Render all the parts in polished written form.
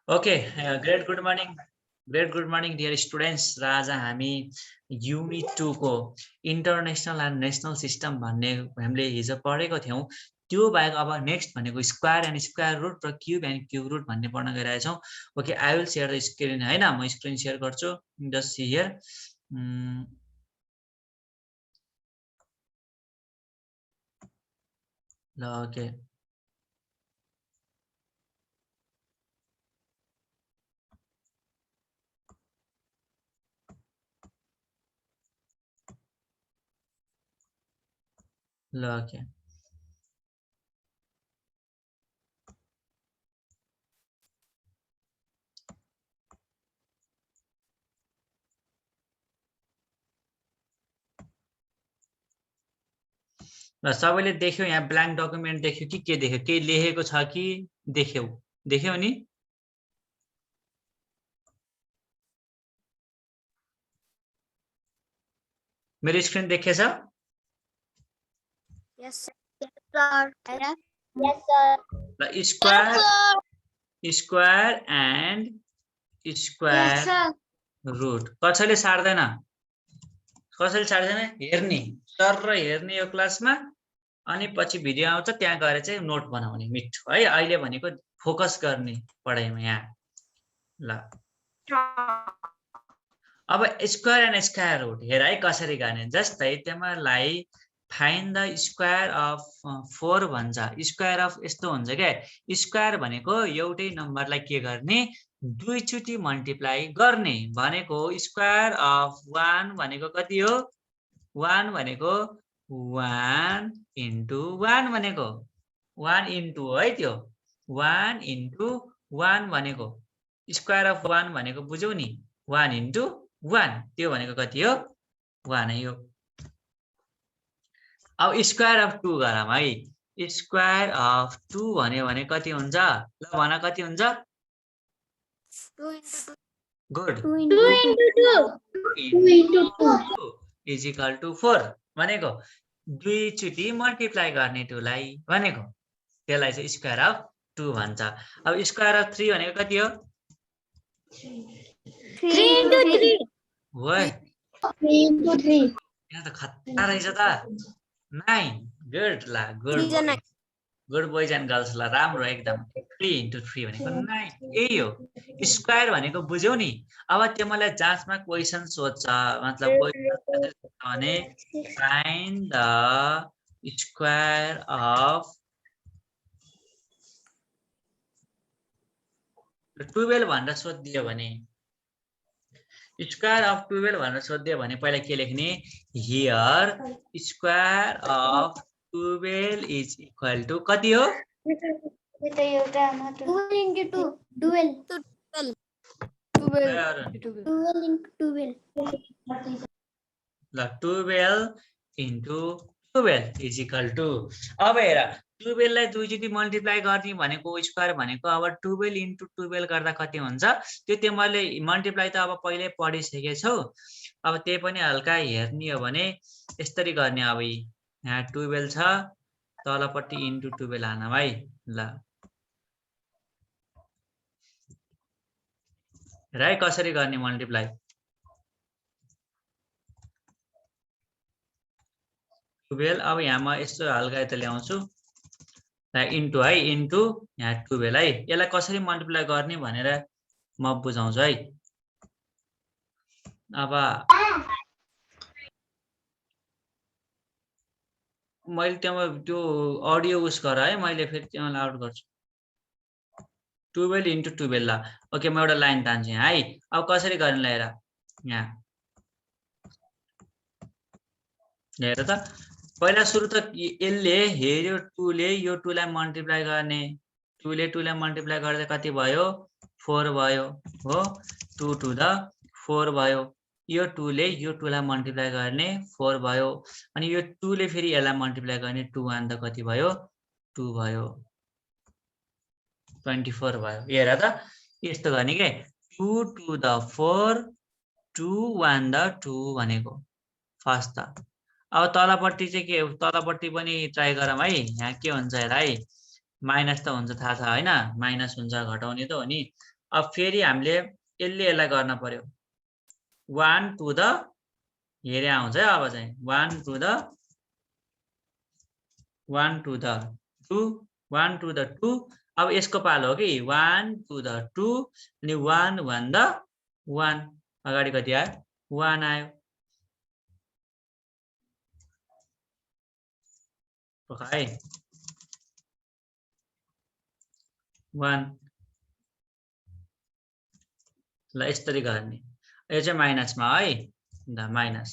Okay, great good morning, dear students. र आज हामी युनिट 2 को इन्टरनेशनल एन्ड नेशनल सिस्टम भन्ने हामीले हिजो पढेको थियौं। त्यो बाहेक अब नेक्स्ट भनेको स्क्वायर एन्ड स्क्वायर रुट र क्यूब एन्ड क्यूब रुट भन्ने पढ्न गइरहेका छौं। Okay, I will share the screen हैन, म स्क्रिन शेयर गर्छु। Just see here. ल ओके, ल ओके, ल सबैले देख्यो? यहाँ ब्ल्याङ्क डकुमेन्ट देख्यो कि के देख्यो? के लेखेको छ कि देख्यौ? देख्यौ नि? मेरो स्क्रिन देखेछ? Yes, sir. Yes, sir. ल स्क्वायर एन्ड स्क्वायर रुट कसैले सार्दैन? कसैले सार्दैन? हेर्ने सर र हेर्ने यो क्लासमा, अनि पछि भिडियो आउँछ त्यहाँ गएर चाहिँ नोट बनाउने मिठो है। अहिले भनेको फोकस गर्ने पढाइमा यहाँ। ल अब स्क्वायर एन्ड स्क्वायर रुट हेर है कसरी गर्ने। जस्तै तिमीलाई फाइन्ड द स्क्वायर अफ 4 भन्छ। स्क्वायर अफ यस्तो हुन्छ क्या, स्क्वायर भनेको एउटै नम्बरलाई के गर्ने? दुईचोटि मल्टिप्लाई गर्ने भनेको। स्क्वायर अफ 1 भनेको कति हो? 1 भनेको 1 इन्टु 1 भनेको 1 इन्टु है, त्यो 1 इन्टु 1 भनेको स्क्वायर अफ 1 भनेको बुझ्यौ नि? 1 इन्टु 1 त्यो भनेको कति हो? 1 है यो। अब स्क्वायर अफ 2 गरौँ है। स्क्वायर अफ 2 भन्यो भने कति हुन्छ? ल भन कति हुन्छ? 2 into 2. Good. 2 into 2 is equal to 4 भनेको दुईचोटि मल्टिप्लाई गर्ने 2 लाई भनेको, त्यसलाई चाहिँ स्क्वायर अफ 2 भन्छ। अब स्क्वायर अफ 3 भनेको कति हो? 3 into 3 ओए 3 into 3 यहाँ त खतरा रहेछ त। 9 गुड। ला गुड बोइज एन्ड गर्ल्स। ल राम्रो एकदम। 3 into 3 भनेको 9 यही हो। स्क्वायर भनेको बुझ्यौ नि? अब त्यो मलाई जाँचमा क्वेसन सोध्छ, मतलब भने फाइन्ड द स्क्वायर अफ 12 भनेर सोधिदियो भने, स्क्वायर अफ 12 भनेर सोधिदियो भने पहिला के लेख्ने? Here square of 12 is equal to कति हो? 2 into 2 12 ल 12 इन्टु 12 इज इक्वल टु, अब हेर 12 लाई दुईचोटि मल्टिप्लाई गर्ने भनेको स्क्वायर भनेको, अब 12 इन्टु 12 गर्दा कति हुन्छ? त्यो तिमीहरूले मल्टिप्लाई त अब पहिल्यै पढिसकेछौ। अब त्यही पनि हल्का हेर्ने हो भने यसरी गर्ने। अब यहाँ 12 छ, तलपट्टि इन्टु 12 हानौँ है। ल हेर है कसरी गर्ने मल्टिप्लाई। 12 अब यहाँ म यस्तो हल्का यता ल्याउँछु इन्टु है, इन्टु यहाँ 12 है। यसलाई कसरी मल्टिप्लाई गर्ने भनेर म बुझाउँछु है। अब मैले त्यो अडियो उस गर है, मैले फेरि त्यसलाई आउट गर्छु। 12 इन्टु 12 ल ओके, म एउटा लाइन तान्छु यहाँ है। अब कसरी गर्ने ल हेर, यहाँ हेर त। पहिला सुरु त यसले हेर्यो 2 ले यो 2 लाई मल्टिप्लाई गर्ने, 2 ले 2 लाई मल्टिप्लाई गर्दा कति भयो? 4 भयो हो। 2 to the 4 भयो। यो 2 ले यो 2 लाई मल्टिप्लाई गर्ने 4 भयो, अनि यो 2 ले फेरि यसलाई मल्टिप्लाई गर्ने 2 आन्दा कति भयो? 2 भयो, 24 भयो। हेर त यस्तो गर्ने के, 2 to the 4 2 1 the 2 भनेको फर्स्ट त। अब तलपट्टि चाहिँ के, तलपट्टि पनि ट्राई गरौँ है। यहाँ के हुन्छ हेर है, माइनस त हुन्छ थाहा छ हैन? माइनस हुन्छ, घटाउने त हो नि। अब फेरि हामीले यसले यसलाई गर्न पर्यो 1 to the हेरे आउँछ है अब चाहिँ 1 to the 2 1 to the 2 अब यसको पालो हो कि 1 to the 2 अनि 1 भन्दा 1 अगाडि कति आयो 1 आयो है 1 ल यसरी गर्ने यो चाहिँ माइनसमा है ल माइनस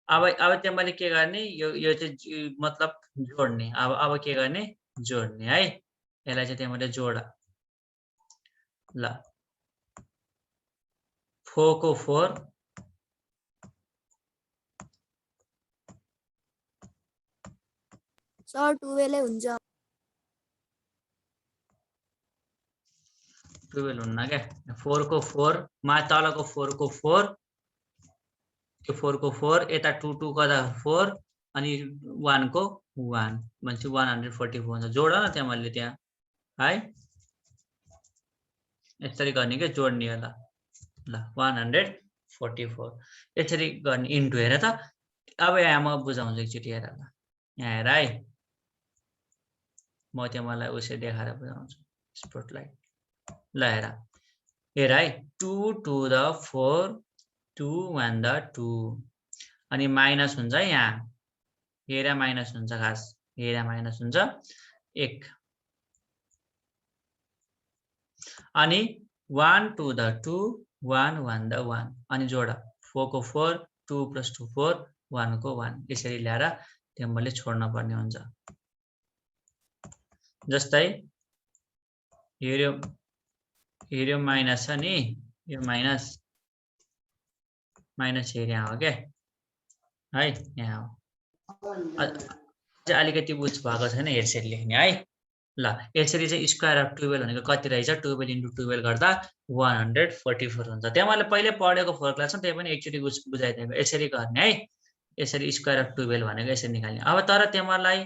अब त्यहाँ मैले के गर्ने यो चाहिँ मतलब जोड्ने अब के गर्ने जोड्ने है यसलाई चाहिँ त्यहाँ मैले जोड ल 4 को 4 सर 12 हुन्छ 12 हुन्न क्या 4 को 4 मा तलको 4 को 4 त्यो 4 को 4 यता 2 2 कता 4 अनि 1 को 1 भनेपछि 144 हुन्छ जोड न त्यहाँ मैले त्यहाँ है यसरी गर्ने के जोड्ने होला ल 144 यसरी गर्ने इन्टु हेर त अब यहाँ म बुझाउँछु एकचोटि हेर ल यहाँ हेर है म त्यहाँ मलाई उसै देखाएर बुझाउँछु स्पटलाइट ल हेर है 2 to the 4 2 1 the 2 अनि माइनस हुन्छ यहाँ हेरा माइनस हुन्छ खास हेरा माइनस हुन्छ 1 अनि 1 to the 2 1 1 the 1 अनि जोड 4 को 4 2 plus 2 4 1 को 1 यसरी ल्याएर त्यहाँ मैले छोड्न पर्ने हुन्छ जस्तै हेर्यो माइनस छ नि यो माइनस हेरे हो क्या है यहाँ अलिकति बुझ भएको छैन यसरी लेख्ने है ल यसरी चाहिँ स्क्वायर अफ 12 भनेको कति रहेछ 12 into 12 गर्दा 144 हुन्छ त्यहाँ मैले पहिले पढेको 4 क्लासमा त्यही पनि एकचोटि बुझाइदिएको यसरी गर्ने है यसरी स्क्वायर अफ 12 भनेको यसरी निकाल्ने अब तर त्यहाँ मलाई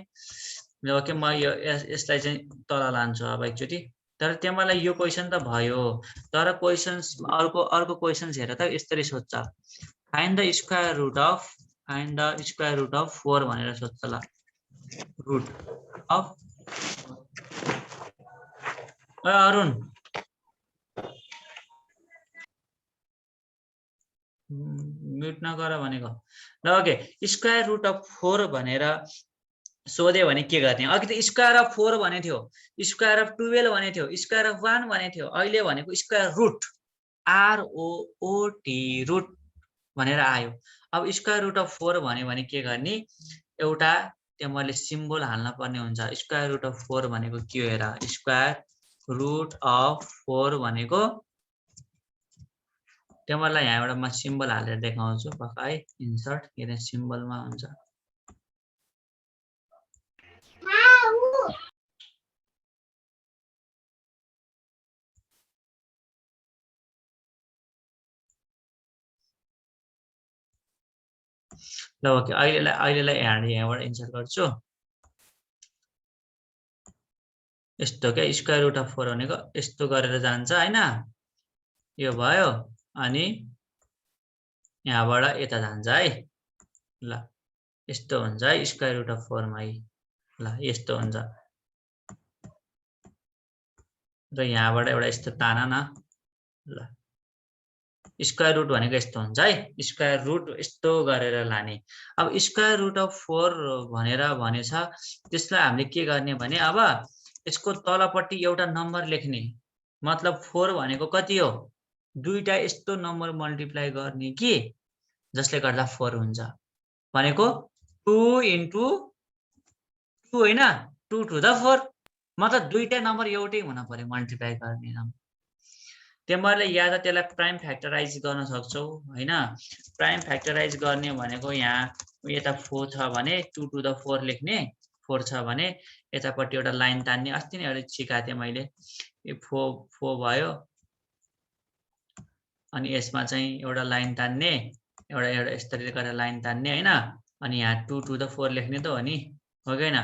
ओके म यसलाई चाहिँ तल लान्छु अब एकचोटि तर त्यहाँ मलाई यो क्वेसन त भयो तर क्वेसन्स अर्को क्वेसन्स हेर त यसरी सोध्छ find the square root of 4 भनेर सोध्छ ल रुट अफ अरुण म्युट नगर भनेको ल ओके स्क्वायर रुट अफ 4 भनेर सोध्यो भने के गर्ने अघि त स्क्वायर अफ 4 भने थियो स्क्वायर अफ 12 भने थियो स्क्वायर अफ 1 भने थियो अहिले भनेको स्क्वायर रुट ROOT रुट भनेर आयो अब स्क्वायर रुट अफ 4 भन्यो भने के गर्ने एउटा त्यहाँ मैले सिम्बल हाल्न पर्ने हुन्छ स्क्वायर रुट अफ 4 भनेको के हो हेर स्क्वायर रुट अफ 4 भनेको त्यहाँ मलाई यहाँ एउटा म सिम्बल हालेर देखाउँछु पक्का है इन्सर्ट के सिम्बलमा हुन्छ ल ओके अहिलेलाई यहाँबाट इन्सर्ट गर्छु यस्तो क्या स्क्वायर रुट अफ 4 भनेको यस्तो गरेर जान्छ हैन यो भयो अनि यहाँबाट यता जान्छ है ल यस्तो हुन्छ है स्क्वायर रुट अफ 4 मा ल यस्तो हुन्छ र यहाँबाट एउटा यस्तो ताना न ल स्क्वायर रुट भनेको यस्तो हुन्छ है स्क्वायर रुट यस्तो गरेर लाने अब स्क्वायर रुट अफ 4 भनेर भनेछ त्यसलाई हामीले के गर्ने भने अब यसको तलपट्टि एउटा नम्बर लेख्ने मतलब 4 भनेको कति हो दुईटा यस्तो नम्बर मल्टिप्लाई गर्ने कि जसले गर्दा 4 हुन्छ भनेको 2 into 2 हैन 2 to the 4 मतलब दुईटा नम्बर एउटै हुन पर्यो मल्टिप्लाई गर्ने नम्बर तिमीहरुले या त त्यसलाई प्राइम फ्याक्टराइज गर्न सक्छौ हैन प्राइम फ्याक्टराइज गर्ने भनेको यहाँ यता 4 छ भने 2 to the 4 लेख्ने 4 छ भने यतापट्टि एउटा लाइन तान्ने अस्ति नै एउटा सिकाथे मैले यो 4 भयो अनि यसमा चाहिँ एउटा लाइन तान्ने एउटा यसरी गरेर लाइन तान्ने हैन अनि यहाँ 2 to the 4 लेख्ने त हो नि हो हैन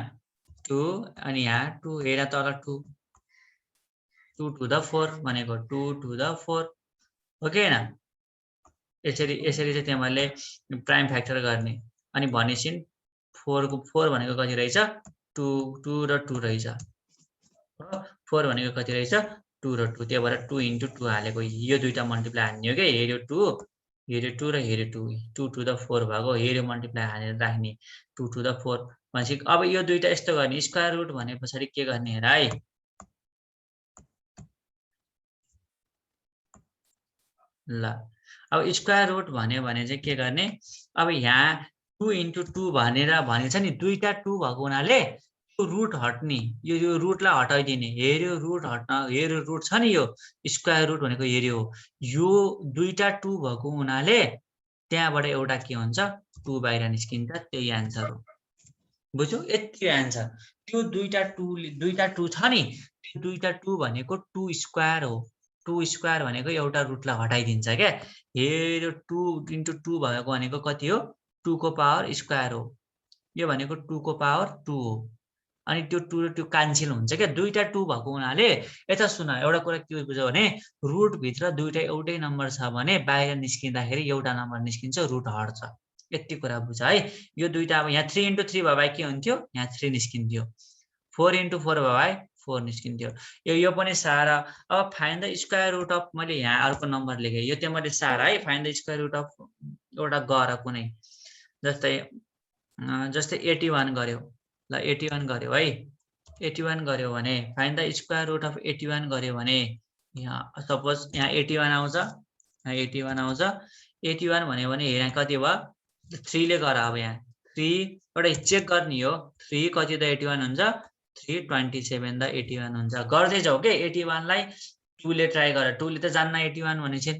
2 अनि यहाँ 2 हेरा तल 2 2 to the 4 भनेको 2 to the 4 हो कि हैन यसरी चाहिँ तिमीले प्राइम फ्याक्टर गर्ने अनि भनेपछि 4 को 4 भनेको कति रहेछ 2 र 2 रहेछ 4 भनेको कति रहेछ 2 र 2 त्यही भएर 2 into 2 हालेको यो दुईटा मल्टिप्लाई हान्ने हो के हेर्यो 2 र हेर्यो 2 to the 4 भएको हेर्यो मल्टिप्लाई हालेर राख्ने 2 to the 4 भनेपछि अब यो दुईटा यस्तो गर्ने स्क्वायर रुट भने पछाडी के गर्ने हेर है ल अब स्क्वायर रुट भन्यो भने चाहिँ के गर्ने अब यहाँ 2 into 2 भनेर भनेछ नि दुईटा 2 भएको हुनाले यो रुट हट्ने यो रुटलाई हटाइदिने हेर्यो रुट हट्न हेर्यो रुट छ नि यो स्क्वायर रुट भनेको हेर्यो यो दुईटा 2 भएको हुनाले त्यहाँबाट एउटा के हुन्छ 2 बाहिर निस्किन्छ त्यही आन्सर हो बुझ्यौ यति आन्सर त्यो दुईटा 2 छ नि त्यो दुईटा 2 भनेको 2 स्क्वायर हो 2 स्क्वायर भनेको एउटा रुटलाई हटाइदिन्छ क्या हेर्यो 2 into 2 भएको भनेको कति हो 2 को पावर स्क्वायर हो यो भनेको 2 को पावर 2 हो अनि त्यो 2 र त्यो क्यान्सल हुन्छ क्या दुईटा 2 भएको हुनाले यता सुन एउटा कुरा के बुझ्यौ भने रुट भित्र दुईटा एउटै नम्बर छ भने बाहिर निस्किँदाखेरि एउटा नम्बर निस्किन्छ रुट हट्छ यति कुरा बुझ है यो दुईटा अब यहाँ 3 into 3 भए के हुन्थ्यो यहाँ 3 निस्किन्थ्यो 4 into 4 भए 4 निस्किन्थ्यो यो पनि सारा अब find the square root of मैले यहाँ अर्को नम्बर लेखेँ यो चाहिँ मैले सारा है find the square root of एउटा गर कुनै जस्तै 81 गर्यो ल 81 गर्यो है 81 गर्यो भने find the square root of 81 गर्यो भने यहाँ सपोज यहाँ 81 आउँछ यहाँ 81 आउँछ 81 भन्यो भने यहाँ कति भयो 3 ले गर अब यहाँ 3 एउटा चेक गर्ने हो 3 कति त 81 हुन्छ 327 द 81 हुन्छ गर्दै जाऊ के 81 लाई 2 ले ट्राई गर 2 ले त जान्न 81 भनेपछि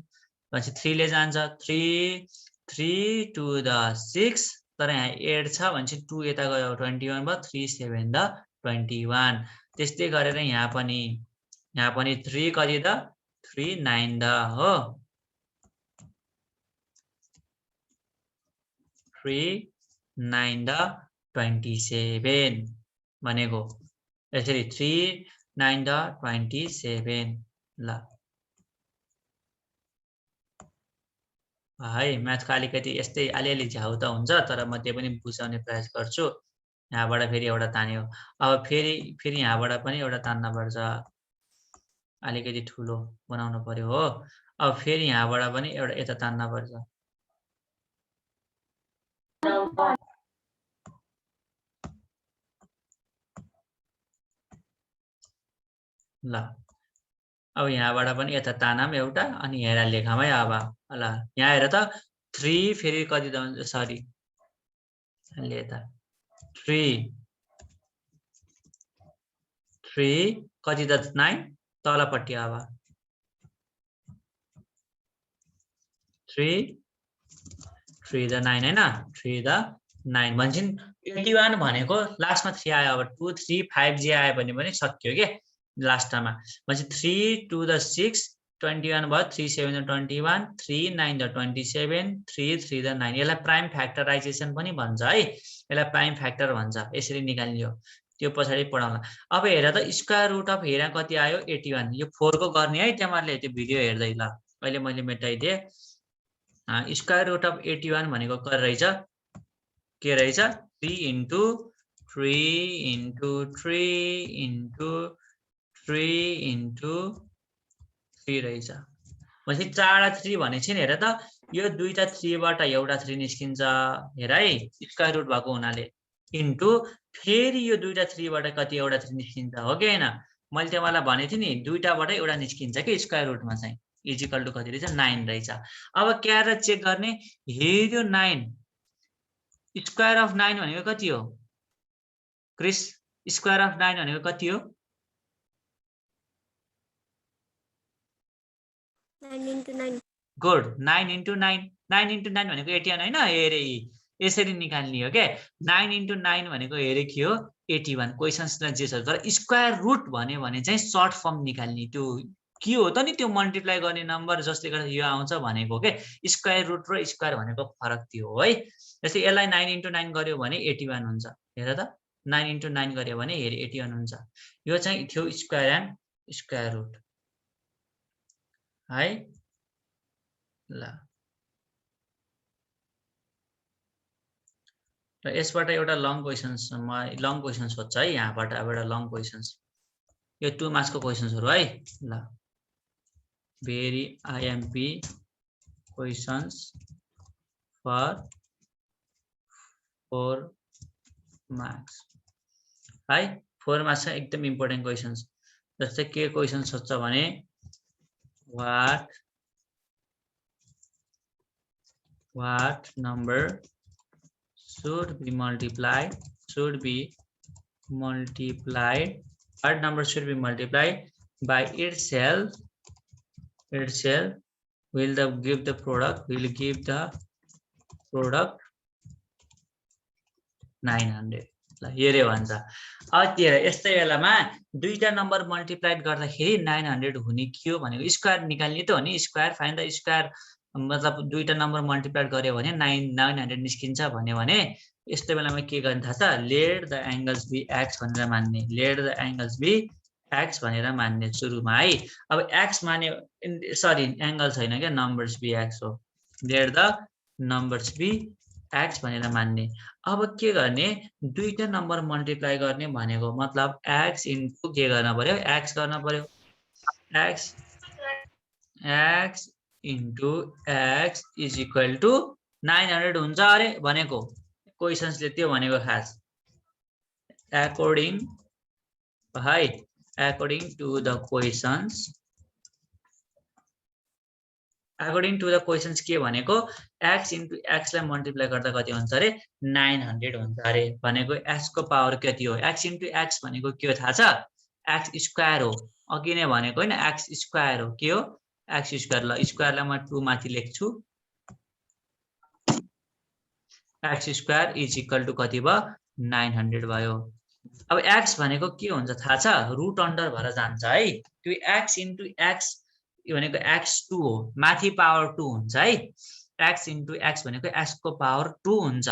3 ले जान्छ 3 to the 6 तर यहाँ 8 छ भनेपछि 2 यता गयो 21 भयो 37 द 21 त्यस्तै गरेर यहाँ पनि 3 कति त 39 द हो 39 द 27 भनेको यसरी 39 द 27 ल है म्याथको अलिकति यस्तै अलिअलि झ्याउ त हुन्छ तर म त्यो पनि बुझाउने प्रयास गर्छु यहाँबाट फेरि एउटा तान्यो अब फेरि यहाँबाट पनि एउटा तान्न पर्छ अलिकति ठुलो बनाउनु पर्यो हो अब फेरि यहाँबाट पनि एउटा यता तान्न पर्छ ल अब यहाँबाट पनि यता तानाम एउटा अनि हेरा लेखाम है अब ल यहाँ हेर त 3 फेरि कति त सरी ले त 3 कति त 9 तलपट्टि अब 3 द 9 हैन 3 द 9 भन्छन् 81 भनेको लास्टमा 3 आयो अब 2 3 5 जे आयो भने पनि सक्यो के लास्टमा भनेपछि 3 to the 6 21 भयो 3 7 the 21 3 9 the 27 3 the 9 यसलाई प्राइम फ्याक्टराइजेसन पनि भन्छ है यसलाई प्राइम फ्याक्टर भन्छ यसरी निकाल्ने हो त्यो पछाडी पढाउला अब हेर त स्क्वायर रुट अफ हेर कति आयो 81 यो 4 को गर्ने है तिमीहरुले त्यो भिडियो हेर्दै ल अहिले मैले मेटाइदिए स्क्वायर रुट अफ 81 भनेको के रहेछ 3 into 3 into 3 into 3 into 3 रहेछ भनेपछि 4 र 3 भनेपछि हेर त यो दुईटा 3 बाट एउटा 3 निस्किन्छ हेर है स्क्वायर रुट भएको हुनाले इन्टु फेरि यो दुईटा 3 बाट कति एउटा 3 निस्किन्छ हो कि हैन मैले तिमीलाई भनेथे नि दुईटाबाट एउटा निस्किन्छ के स्क्वायर रुटमा चाहिँ इक्वल टु कति रहेछ 9 रहेछ अब क्या र चेक गर्ने हेर्यो 9 स्क्वायर अफ 9 भनेको कति हो क्रिस स्क्वायर अफ 9 भनेको कति हो 9 into 9. गुड 9 into 9 9 into 9 भनेको 81 हैन हेरे यसरी निकाल्ने हो के 9 into 9 भनेको हेरे के हो 81 क्वेशन्सलाई जे छ तर स्क्वायर रुट भन्यो भने चाहिँ सर्ट फर्म निकाल्ने त्यो के हो त नि त्यो मल्टिप्लाई गर्ने नम्बर जसले गर्दा यो आउँछ भनेको के स्क्वायर रुट र स्क्वायर भनेको फरक त्यो हो है जस्तै यसलाई 9 into 9 गर्यो भने 81 हुन्छ हेर त 9 into 9 गर्यो भने हेरे 81 हुन्छ यो चाहिँ थियो स्क्वायर एन्ड स्क्वायर रुट है ल र यसबाट एउटा लङ क्वेसन सोध्छ है यहाँबाट अब एउटा लङ क्वेसन यो 2 मार्क्स को क्वेसन्सहरु है ल very IMP questions for 4 marks है 4 मार्क्स एकदम इम्पोर्टेन्ट क्वेसन्स जस्तै के क्वेसन सोध्छ भने what number should be multiplied what number should be multiplied by itself will give the product 900 ल हेरे भन्छ अब यस्तै बेलामा दुईटा नम्बर मल्टिप्लाइड गर्दाखेरि 900 हुने के हो भनेको स्क्वायर निकाल्ने त हो नि स्क्वायर फाइन्ड द स्क्वायर मतलब दुईटा नम्बर मल्टिप्लाइड गर्यो भने 900 निस्किन्छ भन्यो भने यस्तै बेलामा के गर्ने थाहा छ let the angles be X भनेर मान्ने let the angles be X भनेर मान्ने सुरुमा है अब एक्स माने सरी एंगल छैन के नम्बर्स बी एक्स हो let the numbers be X भनेर मान्ने अब के गर्ने दुईटा नम्बर मल्टिप्लाई गर्ने भनेको मतलब एक्स इन्टु के गर्न पर्यो एक्स गर्न पर्यो X into X is equal to 900 हुन्छ अरे भनेको क्वेसन्सले त्यो भनेको खास अकॉर्डिंग टु द क्वेसन्स के भनेको x इन्टु x लाई मल्टिप्लाई गर्दा कति हुन्छ अरे 900 हुन्छ अरे भनेको x को पावर कति हो x इन्टु x भनेको के हो थाहा छ x स्क्वायर हो अघि नै भनेको हैन x स्क्वायर हो के हो x स्क्वायर ल स्क्वायरलाई म 2 माथि लेख्छु x square is equal to कति भयो 900 भयो अब x भनेको के हुन्छ थाहा छ रुट अन्डर भएर जान्छ है त्यो x इन्टु x यो भनेको x2 हो माथि पावर 2 हुन्छ है x इन्टु x भनेको x को पावर 2 हुन्छ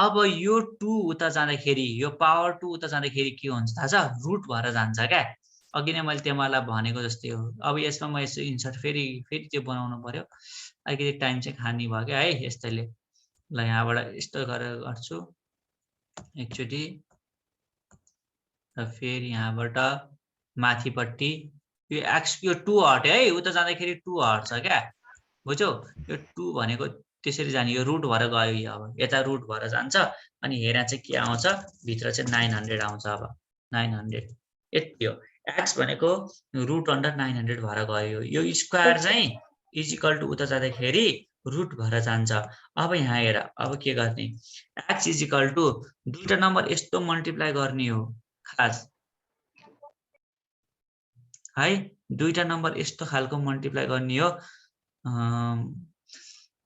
अब यो 2 उता जाँदाखेरि यो पावर 2 उता जाँदाखेरि के हुन्छ थाहा छ रुट भएर जान्छ क्या अघि नै मैले तिमीलाई भनेको जस्तै हो अब यसमा म यसो इन्सर्ट फेरि त्यो बनाउनु पर्यो अलिकति टाइम चाहिँ खानी भयो क्या है यस्तैले ल यहाँबाट यस्तो गरेर गर्छु एकचोटी र फेरि यहाँबाट माथिपट्टि यो x यो 2 हट्यो है उता जाँदाखेरि 2 हट्छ क्या बुझ्यौ यो 2 भनेको त्यसरी जाने यो रुट भएर गयो यो अब यता रुट भएर जान्छ अनि हेरा चाहिँ के आउँछ भित्र चाहिँ 900 आउँछ अब 900 यति हो x भनेको रुट अन्डर 900 भएर गयो यो स्क्वायर चाहिँ इज इक्वल टु उता जाँदाखेरि रुट भएर जान्छ अब यहाँ हेर अब के गर्ने x इज इक्वल टु दुईटा नम्बर यस्तो मल्टिप्लाई गर्ने हो खास है दुईटा नम्बर यस्तो खालको मल्टिप्लाई गर्ने हो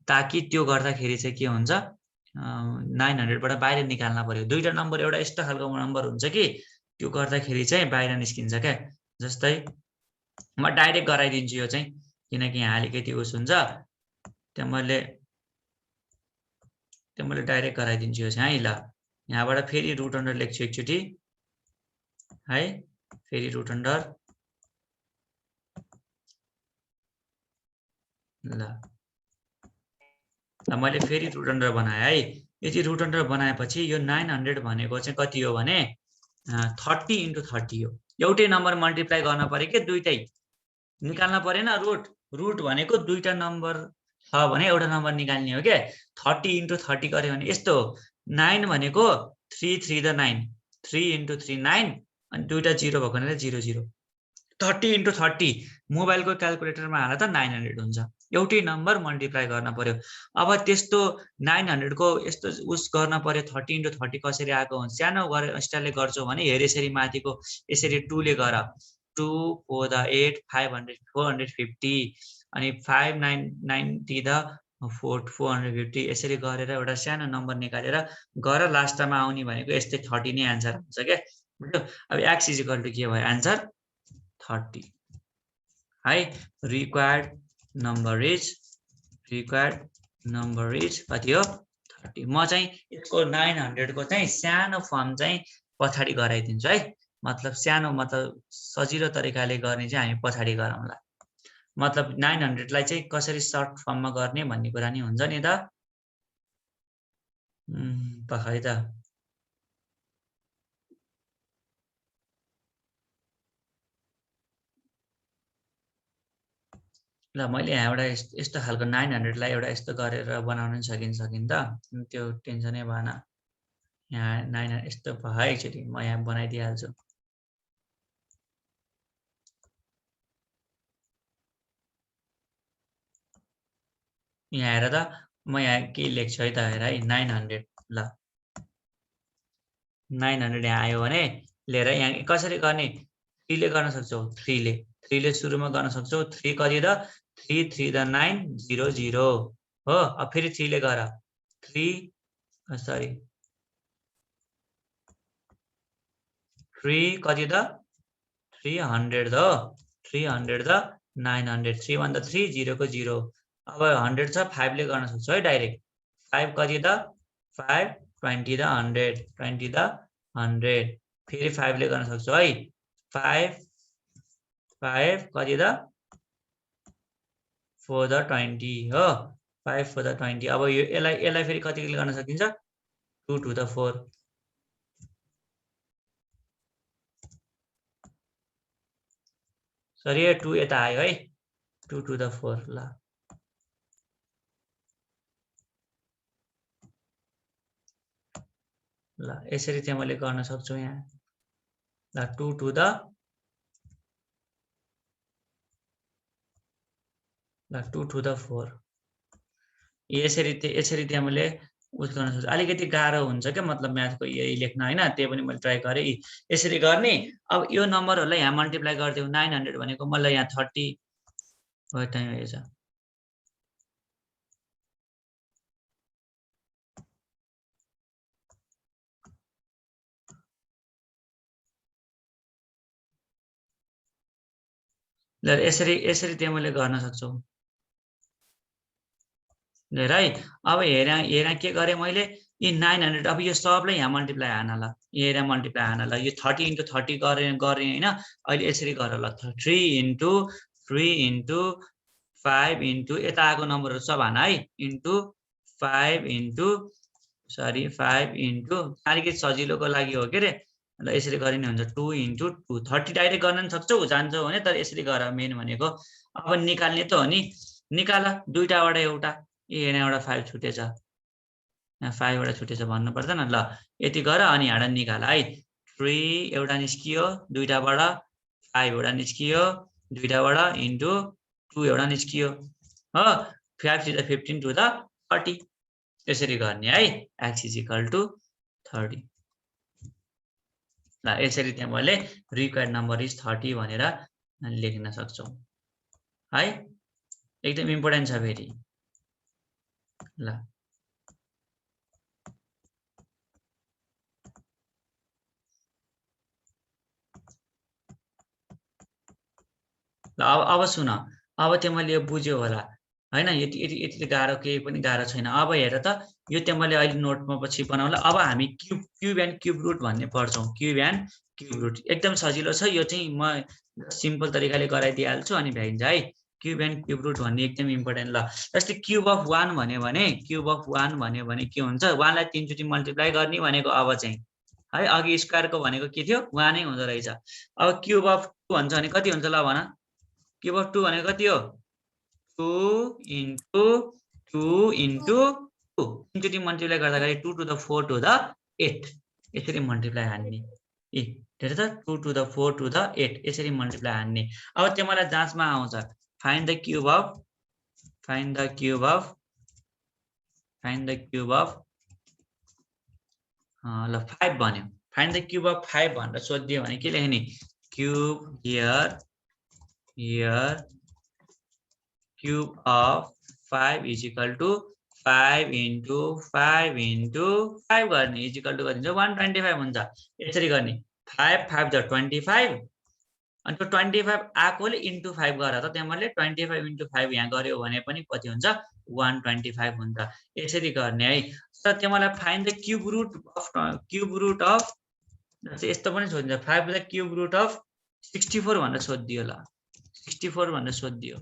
ताकि त्यो गर्दाखेरि चाहिँ के हुन्छ 900 बाट बाहिर निकाल्न पर्यो दुईटा नम्बर एउटा यस्तो खालको नम्बर हुन्छ कि त्यो गर्दाखेरि चाहिँ बाहिर निस्किन्छ क्या जस्तै म डाइरेक्ट गराइदिन्छु यो चाहिँ किनकि यहाँ अलिकति उस हुन्छ त्यो मैले डाइरेक्ट गराइदिन्छु यो चाहिँ है ल यहाँबाट फेरि रुट अन्डर लेख्छु एकचोटी है फेरि रुट अन्डर ल मैले फेरि रुट अन्डर बनाएँ है यदि रुट अन्डर बनाएपछि यो 900 भनेको चाहिँ कति हो भने 30 इन्टु 30 हो एउटै नम्बर मल्टिप्लाई गर्न पर्यो के दुईटै निकाल्न परेन रुट भनेको दुईटा नम्बर छ भने एउटा नम्बर निकाल्ने हो के 30 इन्टु 30 गर्यो भने यस्तो 9 भनेको 3 3 द 9 3 इन्टु 3 9 अनि दुईटा 0 भएको हुनाले 0 0 30 इन्टु 30 मोबाइलको क्याल्कुलेटरमा हाल्दा त 900 हुन्छ एउटै नम्बर मल्टिप्लाई गर्न पर्यो अब त्यस्तो 900 को यस्तो उस गर्न पर्यो 30 इन्टु 30 कसरी आएको हुन्छ सानो स्टाइलले गर्छौ भने हेर यसरी माथिको यसरी 2 ले गर 2 4 द 8 500 450 अनि 5 9 90 द 450 यसरी गरेर एउटा सानो नम्बर निकालेर गर लास्टमा आउने भनेको यस्तै 30 नै आन्सर हुन्छ के अब x इज इक्वल टु के भयो आन्सर 30 है रिक्वायर्ड नम्बर इज कति हो 30 म चाहिँ यसको 900 को चाहिँ सानो फर्म चाहिँ पछाडी गराइदिन्छु है मतलब सानो मतलब सजिलो तरिकाले गर्ने चाहिँ हामी पछाडी गरौँला मतलब 900 लाई चाहिँ कसरी सर्ट फर्ममा गर्ने भन्ने कुरा नि हुन्छ नि त। पखै त ल मैले यहाँ एउटा यस्तो खालको 900 लाई एउटा यस्तो गरेर बनाउन सकिन्छ त, त्यो टेन्सनै भएन। यहाँ 900 यस्तो भयो एकचोटि म यहाँ बनाइदिइहाल्छु। यहाँ हेर त म यहाँ के लेख्छु है त, हेर है 900 ल 900 यहाँ आयो भने लिएर यहाँ कसरी गर्ने, 3 ले गर्न सक्छौ, 3 ले सुरुमा गर्न सक्छौ। 3 कति त 3 3 द 9 0 0 हो। अब फेरि 3 ले गर, 3 सरी 3 कति त 300 द 300 द 900 3 भन्दा 3 0 को 0। अब 100 छ 5 ले गर्न सक्छौ है डाइरेक्ट। 5 कति त 5 20 द 100 20 द 100 फेरि 5 ले गर्न सक्छौ है। 5 5 कति त 4 द 20 हो। 5 4 द 20। अब यो यसलाई फेरि कतिले गर्न सकिन्छ 2 2 द 4। सरी 2 यता आयो है, 2 2 द 4 ल। ल यसरी चाहिँ मैले गर्न सक्छु यहाँ। ल 2 2 द ल 2 2 द 4 यसरी त्यहाँ मैले उस गर्न सक्छु। अलिकति गाह्रो हुन्छ क्या मतलब म्याथको यही लेख्न हैन, त्यही पनि मैले ट्राई गरेँ यसरी गर्ने। अब यो नम्बरहरुलाई यहाँ मल्टिप्लाई गर्दियौ, 900 भनेको मलाई यहाँ 30 हो टाइम रहेछ। ल यसरी त्यहाँ मैले गर्न सक्छु। हेर है, अब हेर के गरेँ मैले, यी 900 अब यो सबलाई यहाँ मल्टिप्लाई हान ल, यहाँ मल्टिप्लाई हान ल। यो 30 into 30 गरेँ हैन। अहिले यसरी गर ल, 3 into 3 into 5 into यता आएको नम्बरहरु सब हान है, into 5 into सरी 5 into अलिकति सजिलोको लागि हो के रे। ल यसरी गरे नि हुन्छ 2 into 2 30 डाइरेक्ट गर्न सक्छौ जान्छौ भने, तर यसरी गर मेन भनेको। अब निकाल्ने त हो नि, निकाल दुईटाबाट एउटा, यहाँ एउटा 5 छुटेछ, यहाँ 5 वटा छुटेछ भन्नु पर्दैन। ल यति गर अनि हाँडा निकाल है। 3 एउटा निस्कियो दुईटाबाट, 5 एउटा निस्कियो दुईटाबाट, इन्टु 2 एउटा निस्कियो हो। 5 3 15 to the 30 यसरी गर्ने है। x = 30। ल यसरी त्यहाँ मैले रिक्वायर्ड नम्बर इज 30 भनेर लेख्न सक्छौ है। एकदम इम्पोर्टेन्ट छ फेरि। ल अब सुन, अब त्यो मैले यो बुझ्यो होला हैन, यति गाह्रो केही पनि गाह्रो छैन। अब हेर त यो त्यो मैले अहिले नोटमा पछि बनाउला। अब हामी क्यूब एन्ड क्यूब रुट भन्ने पढ्छौं। क्यूब एन्ड क्यूब रुट एकदम सजिलो छ, यो चाहिँ म सिम्पल तरिकाले गराइदिइहाल्छु अनि भ्याइन्छ है। क्यूब एन्ड क्यूब रुट भन्ने एकदम इम्पोर्टेन्ट। ल जस्तै क्यूब अफ 1 भन्यो भने, क्यूब अफ 1 भन्यो भने के हुन्छ, 1 लाई 3 चोटि मल्टिप्लाई गर्ने भनेको अब चाहिँ है। अघि स्क्वायरको भनेको के थियो 1 नै हुँदो रहेछ। अब क्यूब अफ 2 भन्छ भने कति हुन्छ ल भन। क्यूब अफ 2 भनेको कति हो 2 into 2 into 2 तीनचोटि मल्टिप्लाई गर्दाखेरि 2 to the 4 to the 8 यसरी मल्टिप्लाई हान्ने। ए हेर त 2 to the 4 to the 8 यसरी मल्टिप्लाई हान्ने। अब त्यो मलाई जाँचमा आउँछ, फाइन्ड द क्यूब अफ ल 5 भन्यो। फाइन्ड द क्यूब अफ 5 भनेर सोधिदियो भने के लेख्ने, cube here cube of 5 is equal to 5 into 5 into 5 गर्ने is equal to कति हुन्छ 125 हुन्छ। यसरी गर्ने 5 5 द 25 अनि त्यो 25 आकोले इन्टु 5 गर त, त्यहाँ मैले 25 into 5 यहाँ गर्यो भने पनि कति हुन्छ 125 हुन्छ। यसरी गर्ने है। तर त्यो मलाई find the cube root of यस्तो पनि सोधिन्छ, 5 द क्यूब रुट अफ 64 भनेर सोधिदियो। ल 64 भनेर सोधिदियो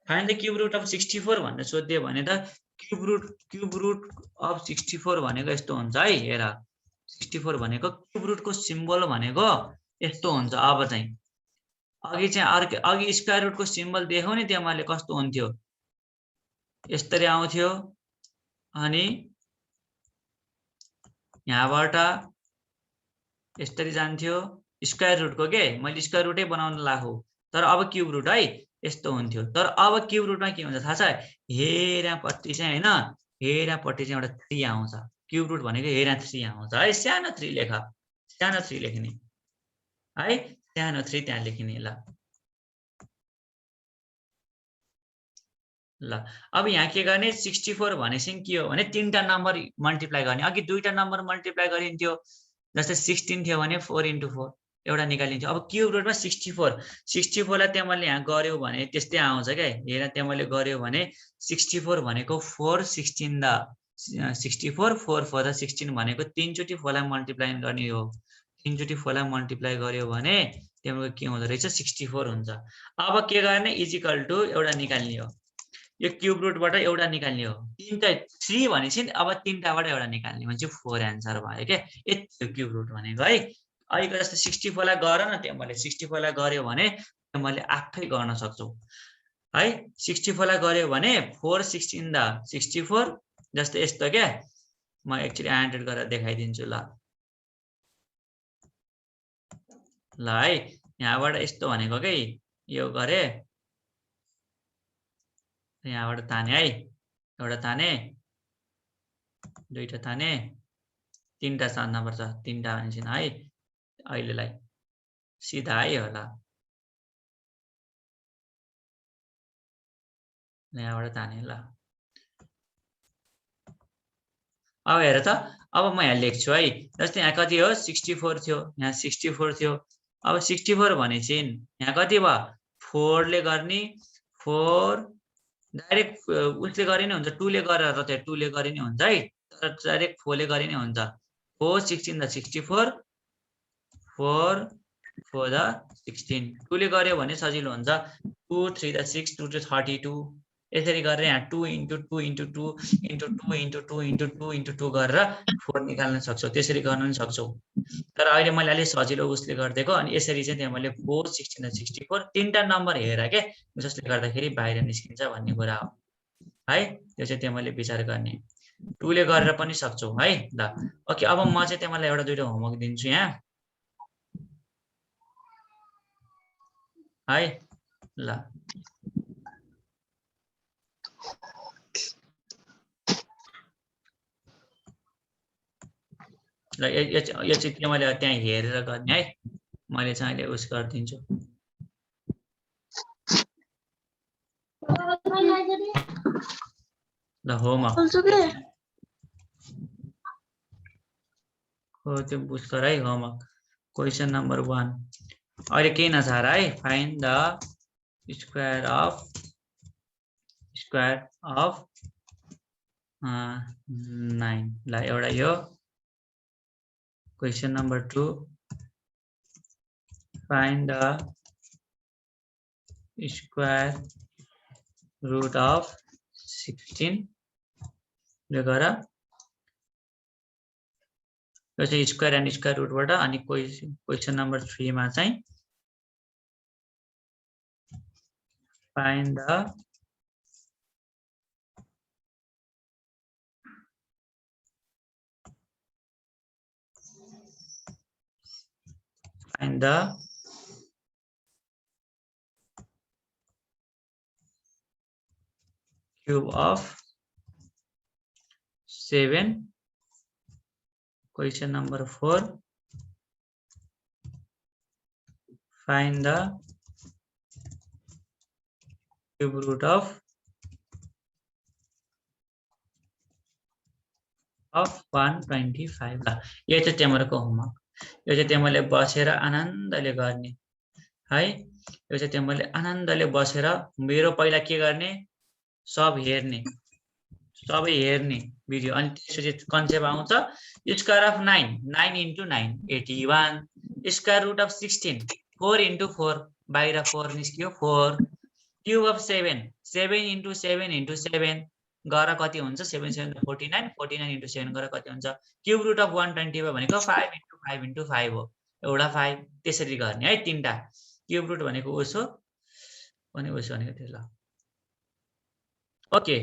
find the cube root of 64 भनेर सोध्यो भने त क्युब रुट अफ 64 भनेको यस्तो हुन्छ है। हेर 64 भनेको क्युब रुटको सिम्बल भनेको यस्तो हुन्छ। अब चाहिँ अघि चाहिँ अर्को अघि स्क्वायर रुटको सिम्बल देखौ नि त्यहाँले कस्तो हुन्थ्यो, यसरी आउँथ्यो अनि यहाँबाट यसरी जान्थ्यो स्क्वायर रुटको के मैले स्क्वायर रुटै बनाउन लागेको, तर अब क्युब रुट है यस्तो हुन्थ्यो। तर अब क्युब रुटमा के हुन्छ थाहा छ, हेरापट्टि चाहिँ हैन, हेरापट्टि चाहिँ एउटा 3 आउँछ। क्युब रुट भनेको हेरा 3 आउँछ है। सानो 3 लेख, सानो 3 लेख्ने है, सानो 3 त्यहाँ लेख्ने। ल अब यहाँ के गर्ने 64 भनेपछि के हो भने 3टा नम्बर मल्टिप्लाई गर्ने। अघि 2टा नम्बर मल्टिप्लाई गरिन्थ्यो, जस्तै 16 थियो भने 4 into 4 एउटा निकालिन्थ्यो। अब क्युब रुटमा 64 लाई त्यहाँले यहाँ गर्यो भने त्यस्तै आउँछ के। हेर त्यहाँले गर्यो भने 64 भनेको 4 16 द 64 4 4 द 16 भनेको 3 चोटी 4 लाई मल्टिप्लाई गर्ने हो। 3 चोटी 4 लाई मल्टिप्लाई गर्यो भने त्यहाँको के हुँदो रहेछ 64 हुन्छ। अब के गर्ने इक्वल टु एउटा निकाल्ने हो, यो क्युब रुटबाट एउटा निकाल्ने हो। 3 भनेपछि अब 3टाबाट एउटा निकाल्ने भनेपछि 4 आन्सर भयो के। यति क्युब रुट भनेको है। अहिलेको जस्तो 64 लाई गर न, त्यहाँले 64 लाई गर्यो भने त्यहाँले आफै गर्न सक्छौ है। 64 लाई गर्यो भने 4 16 द 64 जस्तो यस्तो क्या। म एक्चुअली एन्टेड गरेर देखाइदिन्छु ल है। यहाँबाट यस्तो भनेको के यो गरे, यहाँबाट ताने है, एउटा ताने, दुईटा ताने, 3टा सार्न पर्छ। 3टा भनेपछि है अहिलेलाई सिधा है होला। यहाँबाट ताने ल। अब हेर त, अब म यहाँ लेख्छु है। जस्तै यहाँ कति हो 64 थियो, यहाँ 64 थियो। अब 64 भनेपछि यहाँ कति भयो 4 ले गर्ने, 4 डाइरेक्ट उसले गरे नै हुन्छ, 2 ले गरेर त 2 ले गरे नै हुन्छ है, तर डाइरेक्ट 4 ले गरे नै हुन्छ। 4 16 द 64 4 4 द 16 2 ले गर्यो भने सजिलो हुन्छ। 2 3 द 6 2 to 32 यसरी गरेर यहाँ 2 into 2 into 2 into 2 into 2 into 2 into 2 गरेर 4 निकाल्न सक्छौ। त्यसरी गर्न पनि सक्छौ, तर अहिले मैले अलि सजिलो उसले गरिदिएको। अनि यसरी चाहिँ त्यहाँ मैले 4 16 द 64 3टा नम्बर हेर के, जसले गर्दाखेरि बाहिर निस्किन्छ भन्ने कुरा हो है। त्यो चाहिँ त्यहाँ मैले विचार गर्ने। 2 ले गरेर पनि सक्छौ है। ल ओके, अब म चाहिँ त्यहाँ मलाई एउटा दुईटा होमवर्क दिन्छु यहाँ है। ल ल यो चाहिँ त्यो मैले त्यहाँ हेरेर गर्ने है। मैले चाहिँ अहिले उस गरिदिन्छु। ल होमवर्क हो त्यो बुझ गर है। होमवर्क क्वेसन नम्बर 1 अहिले केही नछाड है। Find the square of 9। ल एउटा यो question number 2 find the square root of 16 ले गर। यो चाहिँ स्क्वायर एन्ड स्क्वायर रुटबाट। अनि क्वेसन नम्बर 3 मा चाहिँ find the cube of 7. Question number 4. Find the cube root of 125. यो चाहिँ तिम्रो होमवर्क। यो चाहिँ तिमीले बसेर आनन्दले गर्ने है। यो चाहिँ तिमीले आनन्दले बसेर मेरो पहिला के गर्ने सब हेर्ने, सबै हेर्ने भिडियो। अनि त्यसपछि कन्सेप्ट आउँछ square of 9 9 into 9 81 square root of 16 4 into 4 बाहिर 4 निस्कियो 4 क्युब अफ 7 7 into 7 into 7 गरेर कति हुन्छ 7 7 49 49 into 7 गरेर कति हुन्छ क्युब रुट अफ 120 भनेको 5 into 5 into 5 हो एउटा 5 त्यसरी गर्ने है तीनटा क्युब रुट भनेको उसो अनि उसो भनेको त्यो ल ओके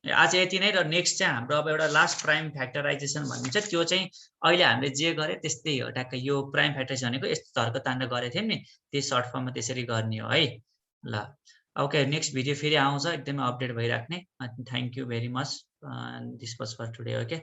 आज यति नै र नेक्स्ट चाहिँ हाम्रो अब एउटा लास्ट प्राइम फ्याक्टराइजेसन भन्ने छ त्यो चाहिँ अहिले हामीले जे गरे त्यस्तै हो ट्याक्कै यो प्राइम फ्याक्टराइजेसन भनेको यस्तो धर्को तान्दा गरेको थियौँ नि त्यही सर्ट फर्ममा त्यसरी गर्ने हो है ल ओके नेक्स्ट भिडियो फेरि आउँछ एकदमै अपडेट भइराख्ने thank you very much this was for today okay